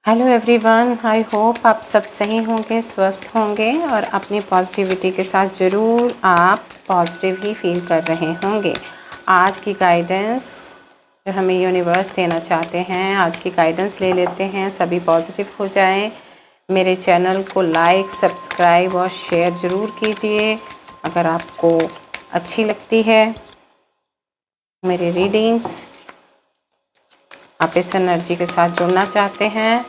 Hello everyone, I hope आप सब सही होंगे, स्वस्थ होंगे और अपनी पॉजिटिविटी के साथ ज़रूर आप पॉजिटिव ही फील कर रहे होंगे। आज की गाइडेंस जो हमें यूनिवर्स देना चाहते हैं, आज की गाइडेंस ले लेते हैं, सभी पॉजिटिव हो जाएं। मेरे चैनल को लाइक, सब्सक्राइब और शेयर ज़रूर कीजिए अगर आपको अच्छी लगती है मेरी रीडिंग्स। आप इस एनर्जी के साथ जुड़ना चाहते हैं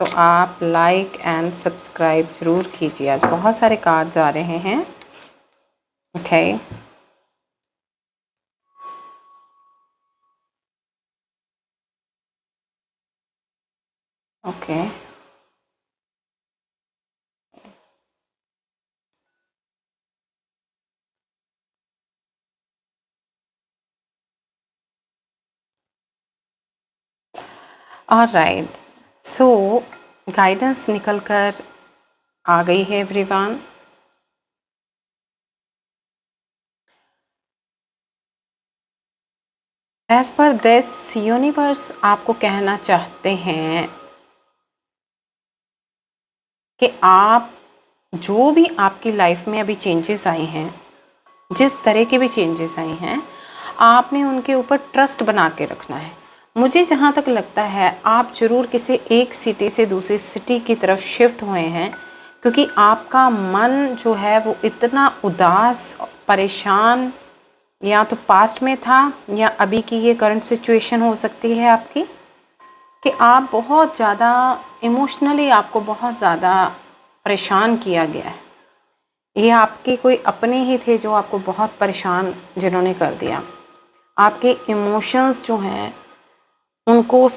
तो आप लाइक एंड सब्सक्राइब ज़रूर कीजिए। आज बहुत सारे कार्ड्स आ रहे हैं। Okay, okay, alright. So guidance निकल कर आ गई है everyone. As per this universe आपको कहना चाहते हैं कि आप जो भी आपकी लाइफ में अभी चेंजेस आए हैं, जिस तरह के भी चेंजेस आए हैं, आपने उनके ऊपर ट्रस्ट बना के रखना है। मुझे जहाँ तक लगता है आप ज़रूर किसी एक सिटी से दूसरी सिटी की तरफ शिफ्ट हुए हैं, क्योंकि आपका मन जो है वो इतना उदास, परेशान, या तो पास्ट में था या अभी की ये करंट सिचुएशन हो सकती है आपकी, कि आप बहुत ज़्यादा इमोशनली, आपको बहुत ज़्यादा परेशान किया गया है। ये आपके कोई अपने ही थे जो आपको बहुत परेशान जिन्होंने कर दिया। आपके इमोशंस जो हैं उनको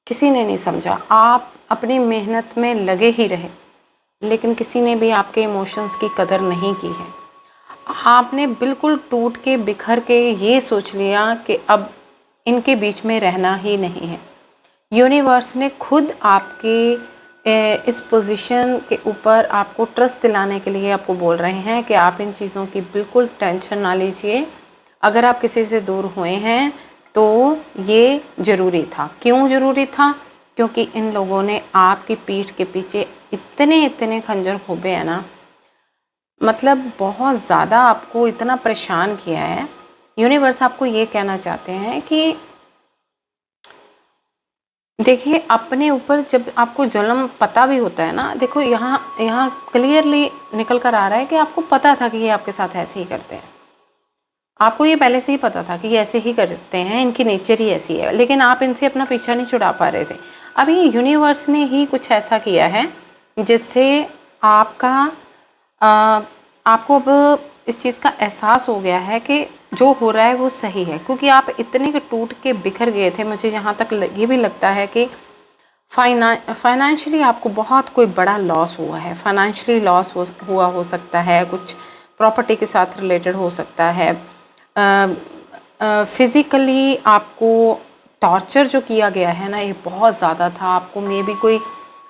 किसी ने नहीं समझा। आप अपनी मेहनत में लगे ही रहे, लेकिन किसी ने भी आपके इमोशंस की कदर नहीं की है। आपने बिल्कुल टूट के, बिखर के ये सोच लिया कि अब इनके बीच में रहना ही नहीं है। यूनिवर्स ने खुद आपके इस पोजीशन के ऊपर आपको ट्रस्ट दिलाने के लिए आपको बोल रहे हैं कि आप इन चीज़ों की बिल्कुल टेंशन ना लीजिए। अगर आप किसी से दूर हुए हैं तो ये ज़रूरी था। क्यों ज़रूरी था? क्योंकि इन लोगों ने आपकी पीठ के पीछे इतने खंजर खोबे हैं ना, मतलब बहुत ज़्यादा आपको इतना परेशान किया है। यूनिवर्स आपको ये कहना चाहते हैं कि देखिए, अपने ऊपर जब आपको जुल्म पता भी होता है ना, देखो यहाँ क्लियरली निकल कर आ रहा है कि आपको पता था कि ये आपके साथ ऐसे ही करते हैं। आपको ये पहले से ही पता था कि ये ऐसे ही करते हैं, इनकी नेचर ही ऐसी है, लेकिन आप इनसे अपना पीछा नहीं छुड़ा पा रहे थे। अब ये यूनिवर्स ने ही कुछ ऐसा किया है जिससे आपको अब इस चीज़ का एहसास हो गया है कि जो हो रहा है वो सही है। क्योंकि आप इतने के टूट के बिखर गए थे। मुझे यहाँ तक ये भी लगता है कि फाइनेंशियली आपको बहुत कोई बड़ा लॉस हुआ है। फाइनेंशियली लॉस हुआ हो सकता है, कुछ प्रॉपर्टी के साथ रिलेटेड हो सकता है। फिज़िकली आपको टॉर्चर जो किया गया है ना, ये बहुत ज़्यादा था। आपको मे बी कोई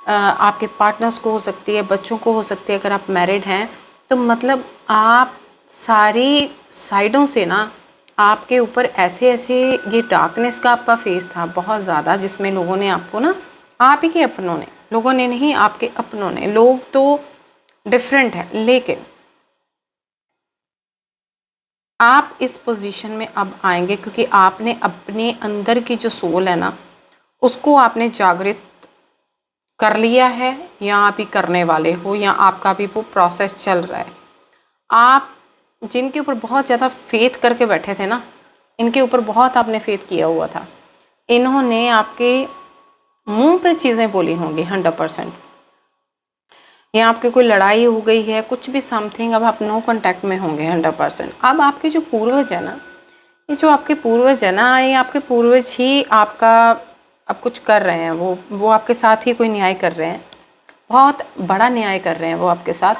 आपके पार्टनर्स को हो सकती है, बच्चों को हो सकती है, अगर आप मैरिड हैं तो मतलब आप सारी साइडों से ना आपके ऊपर ऐसे ये डार्कनेस का आपका फेस था बहुत ज़्यादा, जिसमें लोगों ने आपको ना, आप ही के अपनों ने, लोगों ने नहीं, आपके अपनों ने, लोग तो डिफरेंट है, लेकिन आप इस पोजीशन में अब आएंगे क्योंकि आपने अपने अंदर की जो सोल है ना, उसको आपने जागृत कर लिया है, या आप ही करने वाले हो, या आपका भी वो प्रोसेस चल रहा है। आप जिनके ऊपर बहुत ज़्यादा फेथ करके बैठे थे ना, इनके ऊपर बहुत आपने फेथ किया हुआ था, इन्होंने आपके मुंह पे चीज़ें बोली होंगी 100%, या आपकी कोई लड़ाई हो गई है, कुछ भी समथिंग, अब आप नो कांटेक्ट में होंगे 100%। अब आपके जो पूर्वज है ना, ये जो आपके पूर्वज है ना, ये आपके पूर्वज ही आपका अब कुछ कर रहे हैं। वो आपके साथ ही कोई न्याय कर रहे हैं, बहुत बड़ा न्याय कर रहे हैं वो आपके साथ।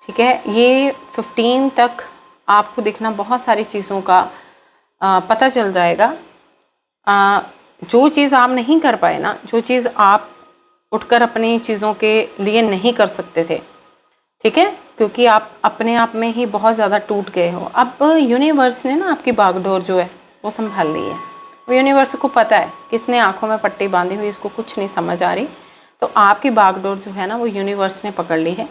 ठीक है, ये 15 तक आपको दिखना बहुत सारी चीज़ों का पता चल जाएगा। जो चीज़ आप नहीं कर पाए ना, जो चीज़ आप उठकर अपनी चीज़ों के लिए नहीं कर सकते थे, ठीक है, क्योंकि आप अपने आप में ही बहुत ज़्यादा टूट गए हो। अब यूनिवर्स ने ना आपकी बागडोर जो है वो संभाल ली है। यूनिवर्स को पता है किसने आंखों में पट्टी बांधी हुई, इसको कुछ नहीं समझ आ रही, तो आपकी बागडोर जो है ना वो यूनिवर्स ने पकड़ ली है।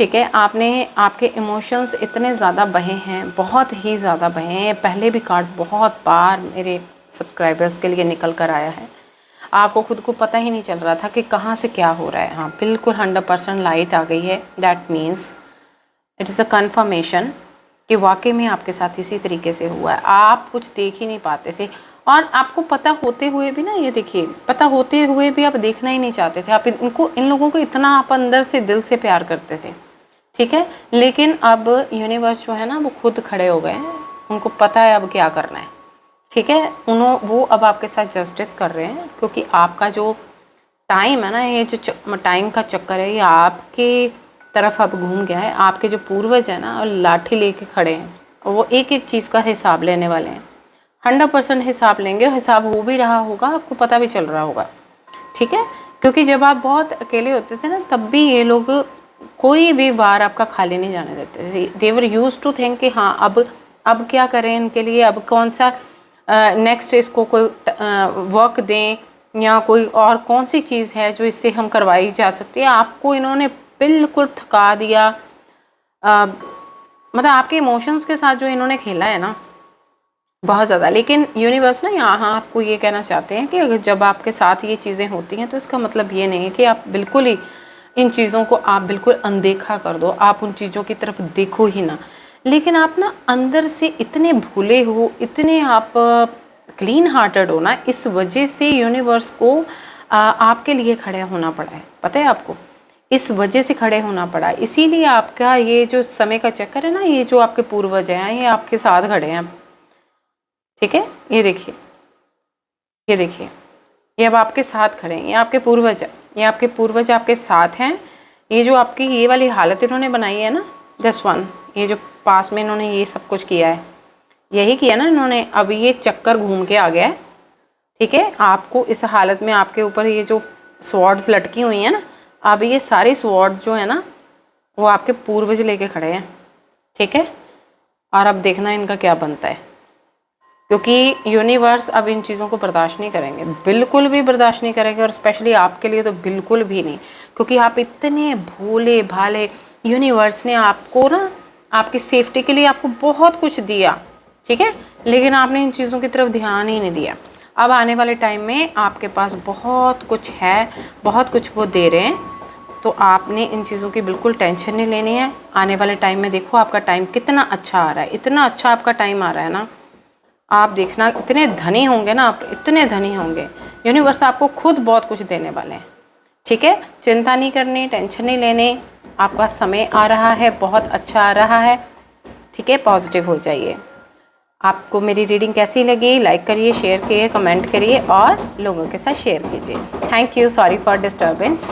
ठीक है, आपके इमोशंस इतने ज़्यादा बहे हैं, बहुत ही ज़्यादा बहे हैं। पहले भी कार्ड बहुत बार मेरे सब्सक्राइबर्स के लिए निकल कर आया है, आपको खुद को पता ही नहीं चल रहा था कि कहाँ से क्या हो रहा है। हाँ बिल्कुल 100% लाइट आ गई है। That means it is a conformation कि वाकई में आपके साथ इसी तरीके से हुआ है। आप कुछ देख ही नहीं पाते थे, और आपको पता होते हुए भी ना, ये देखिए, पता होते हुए भी आप देखना ही नहीं चाहते थे। आप इन लोगों को इतना आप अंदर से दिल से प्यार करते थे। ठीक है, लेकिन अब यूनिवर्स जो है ना वो खुद खड़े हो गए हैं, उनको पता है अब क्या करना है। ठीक है, वो अब आपके साथ जस्टिस कर रहे हैं, क्योंकि आपका जो टाइम है ना, ये जो टाइम का चक्कर है, ये आपके तरफ अब घूम गया है। आपके जो पूर्वज है ना, लाठी लेके खड़े हैं, और वो एक एक चीज़ का हिसाब लेने वाले हैं। 100% हिसाब लेंगे, हिसाब हो भी रहा होगा, आपको पता भी चल रहा होगा। ठीक है, क्योंकि जब आप बहुत अकेले होते थे ना, तब भी ये लोग कोई भी वार आपका खाली नहीं जाने देते थे। दे वर यूज्ड टू थिंक कि हाँ अब क्या करें इनके लिए, अब कौन सा नेक्स्ट इसको कोई वर्क दें, या कोई और कौन सी चीज़ है जो इससे हम करवाई जा सकती है। आपको इन्होंने बिल्कुल थका दिया, मतलब आपके इमोशंस के साथ जो इन्होंने खेला है ना, बहुत ज़्यादा। लेकिन यूनिवर्स ना यहाँ आपको ये कहना चाहते हैं कि अगर जब आपके साथ ये चीज़ें होती हैं, तो इसका मतलब ये नहीं है कि आप बिल्कुल ही इन चीज़ों को आप बिल्कुल अनदेखा कर दो, आप उन चीज़ों की तरफ देखो ही ना। लेकिन आप ना अंदर से इतने भूले हो, इतने आप क्लीन हार्टेड हो ना, इस वजह से यूनिवर्स को आपके लिए खड़े होना पड़ा है। पता है आपको, इस वजह से खड़े होना पड़ा, इसीलिए आपका ये जो समय का चक्कर है ना, ये जो आपके पूर्वज हैं ये आपके साथ खड़े हैं। ठीक है, ये देखिए, ये देखिए, ये अब आपके साथ खड़े हैं, ये आपके पूर्वज हैं, ये आपके पूर्वज आपके साथ हैं। ये जो आपकी ये वाली हालत इन्होंने बनाई है ना, दिस वन, ये जो पास में इन्होंने ये सब कुछ किया है, यही किया ना इन्होंने। अब ये चक्कर घूम के आ गया है। ठीक है, आपको इस हालत में आपके ऊपर ये जो स्वॉर्ड्स लटकी हुई हैं ना, अब ये सारी स्वॉर्ड्स जो है ना वो आपके पूर्वज लेके खड़े हैं। ठीक है, और अब देखना इनका क्या बनता है, क्योंकि यूनिवर्स अब इन चीज़ों को बर्दाश्त नहीं करेंगे, बिल्कुल भी बर्दाश्त नहीं करेंगे। और स्पेशली आपके लिए तो बिल्कुल भी नहीं, क्योंकि आप इतने भोले भाले, यूनिवर्स ने आपको ना आपकी सेफ्टी के लिए आपको बहुत कुछ दिया। ठीक है, लेकिन आपने इन चीज़ों की तरफ ध्यान ही नहीं दिया। अब आने वाले टाइम में आपके पास बहुत कुछ है, बहुत कुछ वो दे रहे हैं, तो आपने इन चीज़ों की बिल्कुल टेंशन नहीं लेनी है। आने वाले टाइम में देखो आपका टाइम कितना अच्छा आ रहा है, इतना अच्छा आपका टाइम आ रहा है ना, आप देखना इतने धनी होंगे ना, आप इतने धनी होंगे। यूनिवर्स आपको खुद बहुत कुछ देने वाले हैं। ठीक है, चिंता नहीं करनी, टेंशन नहीं लेनी, आपका समय आ रहा है, बहुत अच्छा आ रहा है। ठीक है, पॉजिटिव हो जाइए। आपको मेरी रीडिंग कैसी लगी, लाइक करिए, शेयर करिए, कमेंट करिए और लोगों के साथ शेयर कीजिए। Thank you, sorry for disturbance.